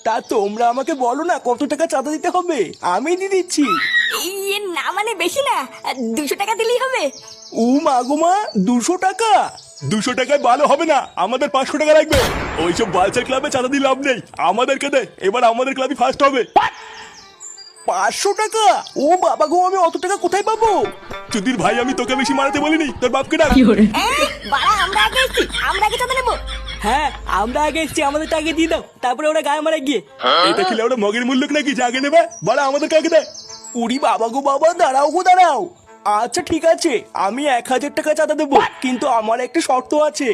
তা তোমরা আমাকে বলো না কত টাকা চাঁদা দিতে হবে, আমি দিয়ে দিচ্ছি। ইয়ে না মানে বেশি না, 200 টাকা দিলেই হবে। ও মাগুমা, 200 টাকা? 200 টাকায় ভালো হবে না, আমাদের 500 টাকা লাগবে। ওইসব বালচার ক্লাবে চাঁদা দিয়ে লাভ নেই, আমাদেরকে দে, এবার আমাদের ক্লাবই ফার্স্ট হবে। 500 টাকা? ও বাবা গো, আমি অত টাকা কোথায় পাবো? চুদির ভাই, আমি তোকে বেশি মারাতে বলিনি, তোর বাপকে ডাক। বাড়া আমরা আগে এসছি, আমরা আগে চাঁদা নেবো। হ্যাঁ আমরা আগে এসছি, আমাদের টাকা দিয়ে দাও, তারপরে ওরা গায়ে মারা গিয়ে। এটা খেলে ওরা মগের মূল্য নাকি জাগে নেবে, বড় আমাদের কাকে দেয়। উড়ি বাবা গো বাবা, দাঁড়াও গো দাঁড়াও। আচ্ছা ঠিক আছে, আমি 1000 টাকা চাঁদা দেবো, কিন্তু আমার একটা শর্ত আছে।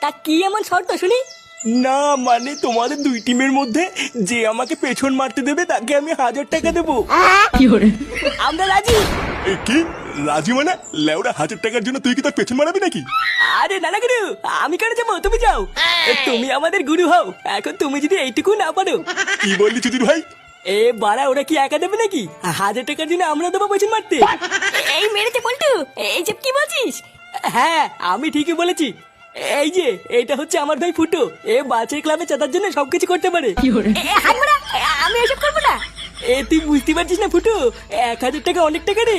তা কি এমন শর্ত শুনি? না মানে তোমাদের দুই টিমের মধ্যে যে আমাকে পেছন মারতে দেবে তাকে আমি 1000 টাকা দেবো। আমরা রাজি। এ কি রাজি মানে? লেওরা 1000 টাকার জন্য তুই কি তোর পেছন মারাবি নাকি? আরে না না গুরু, আমি কেন যাবো, তুমি যাও। তুমি আমাদের গুরু হও, এখন তুমি যদি এইটুকু না পারো। কি বললি চুদির ভাই? এ বাড়া, ওরা কি একা দেবে নাকি? 1000 টাকার জন্য আমরা দেবো পেছন মারতে? এই মেরেছে পল্টু, এই যে কি বলছিস? হ্যাঁ আমি ঠিকই বলেছি। এই যে এইটা হচ্ছে আমার ভাই ফুটো, এ বাচ্চার ক্লাবে চাঁদার জন্য সবকিছু করতে পারে। হাত মারা, আমি এসব করবো না। এ তুই বুঝতে পারছিস না ফুটো, 1000 টাকা অনেক টাকা রে,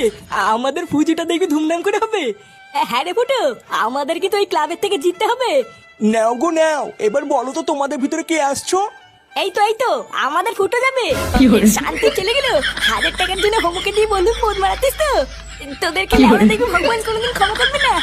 আমাদের পুজোটা দেখবি ধুমধাম করে হবে। হ্যাঁ রে ফুটু, আমাদের কি তো ওই ক্লাবের থেকে জিততে হবে? নাও গো নাও, এবার বলো তো তোমাদের ভিতরে কে আসছো? এই তো আমাদের ফুটো যাবে। শান্তি চলে গেল, 1000 টাকার জন্য হোমকে দিয়ে বন্ধু ফোন মারাতিস তো। তোদেরকে লেওয়া দেখবি ভগবান কোনোদিন ক্ষমা করবে না।